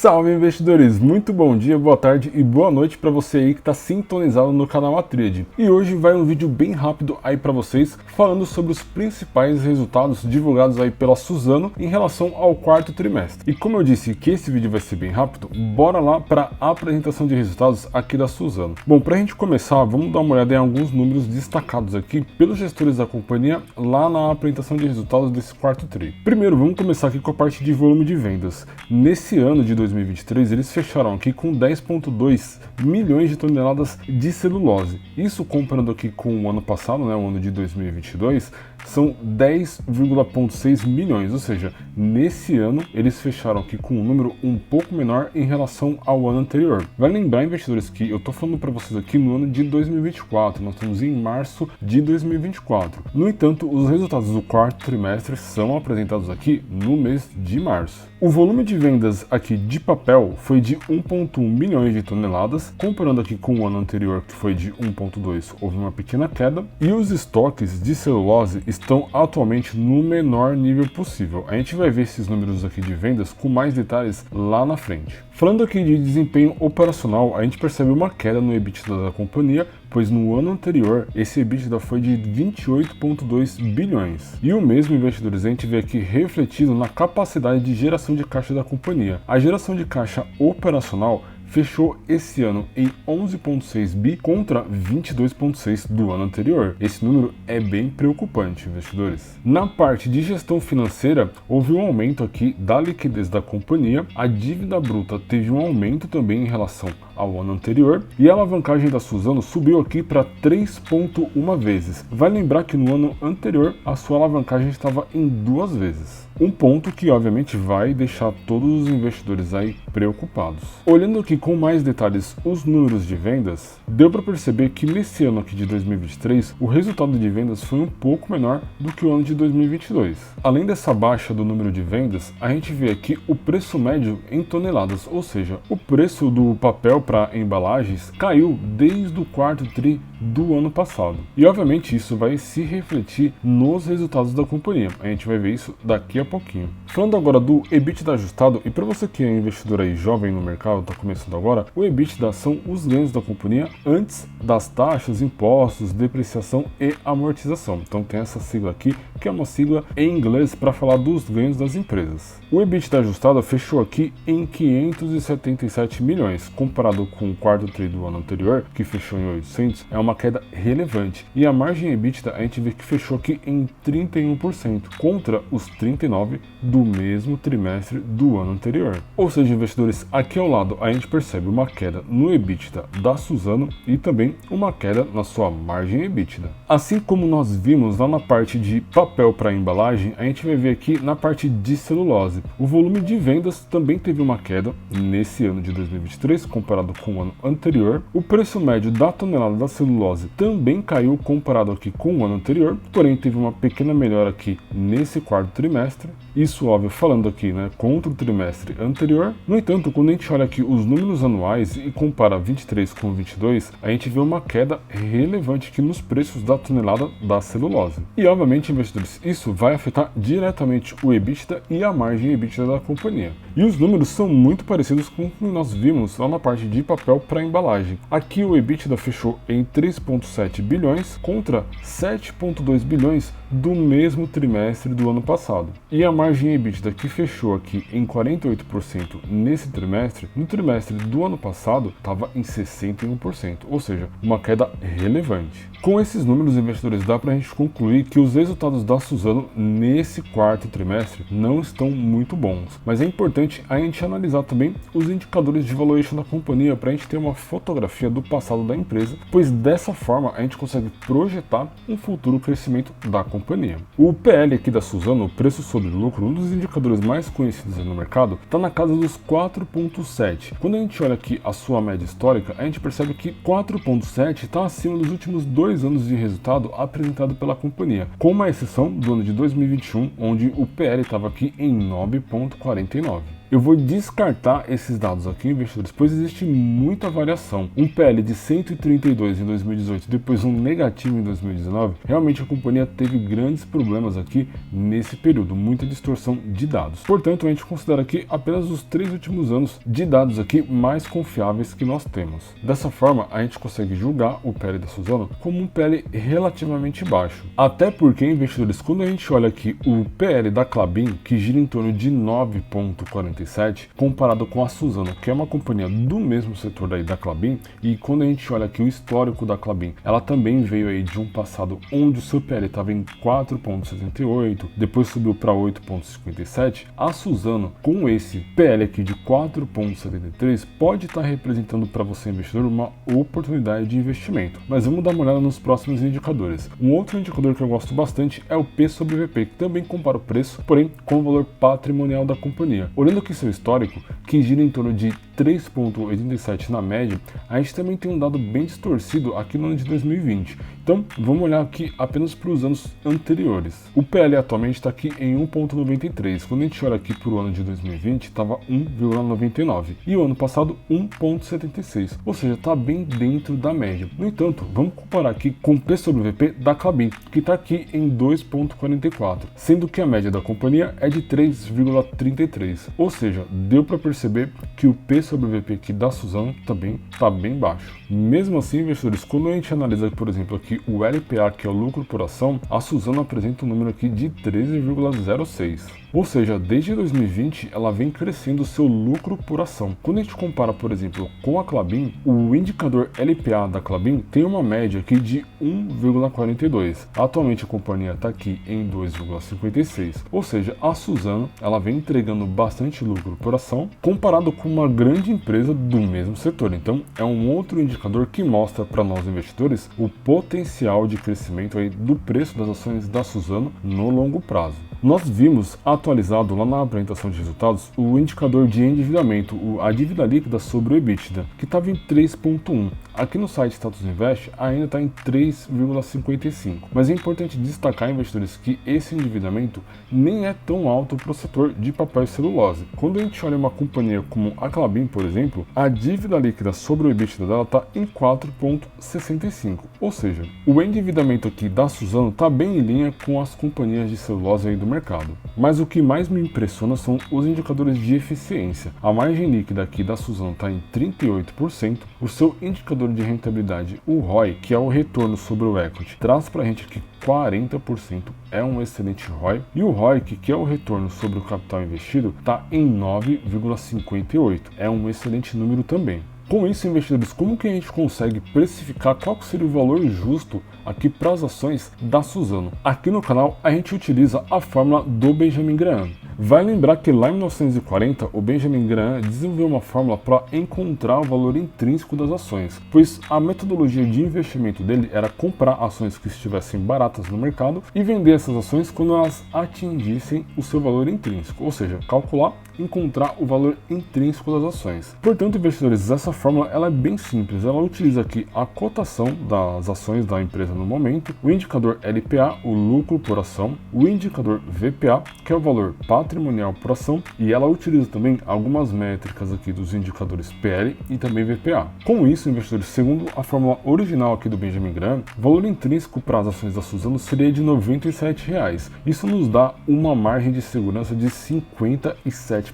Salve investidores, muito bom dia, boa tarde e boa noite para você aí que está sintonizado no canal Atrade. E hoje vai um vídeo bem rápido aí para vocês, falando sobre os principais resultados divulgados aí pela Suzano em relação ao quarto trimestre. E como eu disse que esse vídeo vai ser bem rápido, bora lá para a apresentação de resultados aqui da Suzano. Bom, para a gente começar, vamos dar uma olhada em alguns números destacados aqui pelos gestores da companhia lá na apresentação de resultados desse quarto tri. Primeiro, vamos começar aqui com a parte de volume de vendas. Nesse ano de 2023, eles fecharam aqui com 10,2 milhões de toneladas de celulose. Isso comparando aqui com o ano passado, né, o ano de 2022, são 10,6 milhões, ou seja, nesse ano eles fecharam aqui com um número um pouco menor em relação ao ano anterior. Vai lembrar, investidores, que eu estou falando para vocês aqui no ano de 2024, nós estamos em março de 2024. No entanto, os resultados do quarto trimestre são apresentados aqui no mês de março. O volume de vendas aqui de papel foi de 1,1 milhões de toneladas, comparando aqui com o ano anterior, que foi de 1,2, houve uma pequena queda, e os estoques de celulose estão atualmente no menor nível possível. A gente vai ver esses números aqui de vendas com mais detalhes lá na frente. Falando aqui de desempenho operacional, a gente percebe uma queda no EBITDA da companhia, pois no ano anterior esse EBITDA foi de 28,2 bilhões. E o mesmo, investidores, a gente vê aqui refletido na capacidade de geração de caixa da companhia. A geração de caixa operacional fechou esse ano em 11,6 bi contra 22,6 do ano anterior. Esse número é bem preocupante, investidores. Na parte de gestão financeira, houve um aumento aqui da liquidez da companhia, a dívida bruta teve um aumento também em relação ao ano anterior e a alavancagem da Suzano subiu aqui para 3,1 vezes. Vai lembrar que no ano anterior a sua alavancagem estava em 2 vezes. Um ponto que obviamente vai deixar todos os investidores aí preocupados. Olhando aqui com mais detalhes os números de vendas, deu para perceber que nesse ano aqui de 2023 o resultado de vendas foi um pouco menor do que o ano de 2022. Além dessa baixa do número de vendas, a gente vê aqui o preço médio em toneladas, ou seja, o preço do papel para embalagens caiu desde o quarto tri do ano passado. E obviamente isso vai se refletir nos resultados da companhia. A gente vai ver isso daqui a pouquinho. Falando agora do EBITDA ajustado, e para você que é investidor aí jovem no mercado, está começando agora, o EBITDA são os ganhos da companhia antes das taxas, impostos, depreciação e amortização. Então tem essa sigla aqui, que é uma sigla em inglês para falar dos ganhos das empresas. O EBITDA ajustado fechou aqui em 577 milhões, comparado com o quarto tri do ano anterior, que fechou em 800, é uma queda relevante. E a margem EBITDA a gente vê que fechou aqui em 31%, contra os 39% do mesmo trimestre do ano anterior. Ou seja, investidores, aqui ao lado a gente percebe uma queda no EBITDA da Suzano e também uma queda na sua margem EBITDA. Assim como nós vimos lá na parte de papel para embalagem, a gente vai ver aqui na parte de celulose. O volume de vendas também teve uma queda nesse ano de 2023 comparado com o ano anterior. O preço médio da tonelada da celulose também caiu comparado aqui com o ano anterior, porém teve uma pequena melhora aqui nesse quarto trimestre. Isso, óbvio, falando aqui, né, contra o trimestre anterior. No entanto, quando a gente olha aqui os números anuais e compara 23 com 22, a gente vê uma queda relevante aqui nos preços da tonelada da celulose. E, obviamente, investidores, isso vai afetar diretamente o EBITDA e a margem EBITDA da companhia. E os números são muito parecidos com o que nós vimos lá na parte de papel para embalagem. Aqui o EBITDA fechou em 3,7 bilhões contra 7,2 bilhões do mesmo trimestre do ano passado. E a margem EBITDA que fechou aqui em 48% nesse trimestre, no trimestre do ano passado estava em 61%, ou seja, uma queda relevante. Com esses números, investidores, dá para a gente concluir que os resultados da Suzano nesse quarto trimestre não estão muito bons, mas é importante a gente analisar também os indicadores de valuation da companhia para a gente ter uma fotografia do passado da empresa, pois dessa forma a gente consegue projetar um futuro crescimento da companhia. O PL aqui da Suzano, o preço sobre lucro, um dos indicadores mais conhecidos no mercado, está na casa dos 4,7. Quando a gente olha aqui a sua média histórica, a gente percebe que 4,7 está acima dos últimos 2 anos de resultado apresentado pela companhia, com uma exceção do ano de 2021, onde o PL estava aqui em 9,49. Eu vou descartar esses dados aqui, investidores, pois existe muita variação. Um PL de 132 em 2018, depois um negativo em 2019, realmente a companhia teve grandes problemas aqui nesse período, muita distorção de dados. Portanto, a gente considera aqui apenas os 3 últimos anos de dados aqui mais confiáveis que nós temos. Dessa forma, a gente consegue julgar o PL da Suzano como um PL relativamente baixo. Até porque, investidores, quando a gente olha aqui o PL da Klabin, que gira em torno de 9,47, comparado com a Suzano, que é uma companhia do mesmo setor daí da Klabin, e quando a gente olha aqui o histórico da Klabin, ela também veio aí de um passado onde o seu PL estava em 4,78, depois subiu para 8,57, a Suzano, com esse PL aqui de 4,73, pode estar representando para você, investidor, uma oportunidade de investimento. Mas vamos dar uma olhada nos próximos indicadores. Um outro indicador que eu gosto bastante é o P sobre VP, que também compara o preço, porém com o valor patrimonial da companhia. Olhando aqui seu histórico, que gira em torno de 3,87 na média, a gente também tem um dado bem distorcido aqui no ano de 2020. Então, vamos olhar aqui apenas para os anos anteriores. O PL atualmente está aqui em 1,93. Quando a gente olha aqui para o ano de 2020, estava 1,99. E o ano passado, 1,76. Ou seja, está bem dentro da média. No entanto, vamos comparar aqui com o P sobre VP da Klabin, que está aqui em 2,44, sendo que a média da companhia é de 3,33. Ou seja, deu para perceber que o P sobre VP aqui da Suzano também está bem baixo. Mesmo assim, investidores, quando a gente analisa, por exemplo, aqui o LPA, que é o lucro por ação, a Suzano apresenta um número aqui de 13,06. Ou seja, desde 2020 ela vem crescendo o seu lucro por ação. Quando a gente compara, por exemplo, com a Klabin, o indicador LPA da Klabin tem uma média aqui de 1,42. Atualmente a companhia está aqui em 2,56. Ou seja, a Suzano ela vem entregando bastante lucro por ação comparado com uma grande empresa do mesmo setor. Então é um outro indicador que mostra para nós investidores o potencial de crescimento aí do preço das ações da Suzano no longo prazo. Nós vimos atualizado lá na apresentação de resultados o indicador de endividamento, a dívida líquida sobre o EBITDA, que estava em 3,1. Aqui no site Status Invest ainda está em 3,55. Mas é importante destacar, investidores, que esse endividamento nem é tão alto para o setor de papel e celulose. Quando a gente olha uma companhia como a Klabin, por exemplo, a dívida líquida sobre o EBITDA dela está em 4,65. Ou seja, o endividamento aqui da Suzano está bem em linha com as companhias de celulose aí do mercado. Mas o que mais me impressiona são os indicadores de eficiência. A margem líquida aqui da Suzano está em 38%, o seu indicador de rentabilidade, o ROI, que é o retorno sobre o equity, traz para a gente aqui 40%, é um excelente ROI, e o ROIC, que é o retorno sobre o capital investido, está em 9,58, é um excelente número também. Com isso, investidores, como que a gente consegue precificar qual que seria o valor justo aqui para as ações da Suzano? Aqui no canal a gente utiliza a fórmula do Benjamin Graham. Vai lembrar que lá em 1940 o Benjamin Graham desenvolveu uma fórmula para encontrar o valor intrínseco das ações, pois a metodologia de investimento dele era comprar ações que estivessem baratas no mercado e vender essas ações quando elas atingissem o seu valor intrínseco, ou seja, calcular, encontrar o valor intrínseco das ações. Portanto, investidores, essa fórmula ela é bem simples, ela utiliza aqui a cotação das ações da empresa no momento, o indicador LPA, o lucro por ação, o indicador VPA, que é o valor patrimonial por ação, e ela utiliza também algumas métricas aqui dos indicadores PL e também VPA. Com isso, investidores, segundo a fórmula original aqui do Benjamin Graham, o valor intrínseco para as ações da Suzano seria de R$ 97,00. Isso nos dá uma margem de segurança de 57%.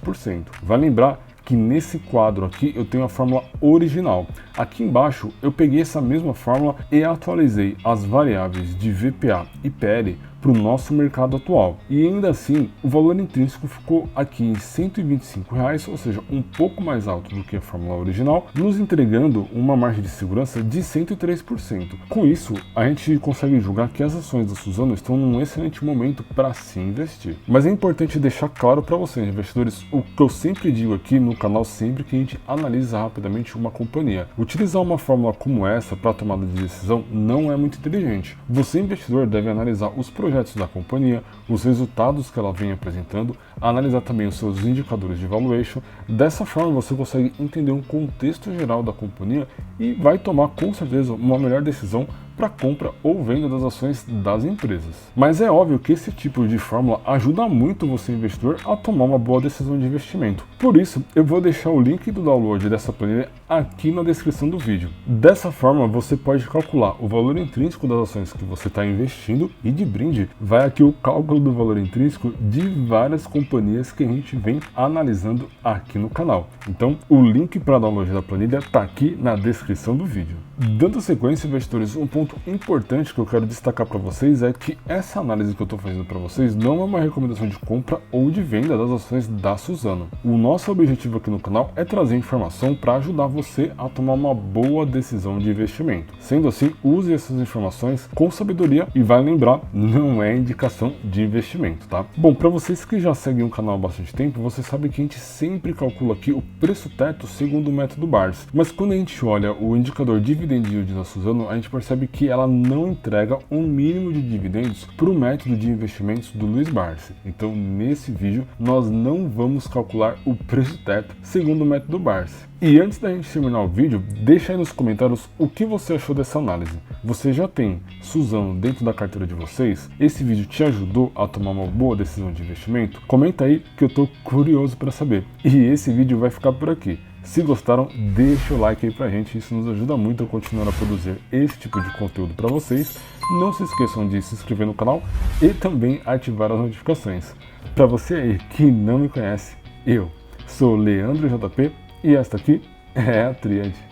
Vai lembrar que nesse quadro aqui eu tenho a fórmula original. Aqui embaixo eu peguei essa mesma fórmula e atualizei as variáveis de VPA e PL para o nosso mercado atual. E ainda assim, o valor intrínseco ficou aqui em R$ 125,00, ou seja, um pouco mais alto do que a fórmula original, nos entregando uma margem de segurança de 103%. Com isso, a gente consegue julgar que as ações da Suzano estão num excelente momento para se investir. Mas é importante deixar claro para vocês, investidores, o que eu sempre digo aqui no canal, sempre que a gente analisa rapidamente uma companhia. Utilizar uma fórmula como essa para tomada de decisão não é muito inteligente. Você, investidor, deve analisar os projetos da companhia, os resultados que ela vem apresentando, analisar também os seus indicadores de valuation. Dessa forma você consegue entender um contexto geral da companhia e vai tomar com certeza uma melhor decisão para compra ou venda das ações das empresas. Mas é óbvio que esse tipo de fórmula ajuda muito você, investidor, a tomar uma boa decisão de investimento. Por isso, eu vou deixar o link do download dessa planilha aqui na descrição do vídeo. Dessa forma, você pode calcular o valor intrínseco das ações que você está investindo e, de brinde, vai aqui o cálculo do valor intrínseco de várias companhias que a gente vem analisando aqui no canal. Então, o link para download da planilha está aqui na descrição do vídeo. Dando sequência, investidores, um ponto importante que eu quero destacar para vocês é que essa análise que eu estou fazendo para vocês não é uma recomendação de compra ou de venda das ações da Suzano. O nosso objetivo aqui no canal é trazer informação para ajudar você a tomar uma boa decisão de investimento. Sendo assim, use essas informações com sabedoria e vai lembrar, não é indicação de investimento, tá? Bom, para vocês que já seguem o canal há bastante tempo, você sabe que a gente sempre calcula aqui o preço teto segundo o método Bars. Mas quando a gente olha o indicador Dividend Yield da Suzano, a gente percebe que ela não entrega um mínimo de dividendos para o método de investimentos do Luiz Barsi. Então, nesse vídeo, nós não vamos calcular o preço teto segundo o método Barsi. E antes da gente terminar o vídeo, deixa aí nos comentários o que você achou dessa análise. Você já tem Suzano dentro da carteira de vocês? Esse vídeo te ajudou a tomar uma boa decisão de investimento? Comenta aí que eu tô curioso para saber. E esse vídeo vai ficar por aqui. Se gostaram, deixa o like aí pra gente, isso nos ajuda muito a continuar a produzir esse tipo de conteúdo para vocês. Não se esqueçam de se inscrever no canal e também ativar as notificações. Para você aí que não me conhece, eu sou Leandro JP e esta aqui é a Tríade.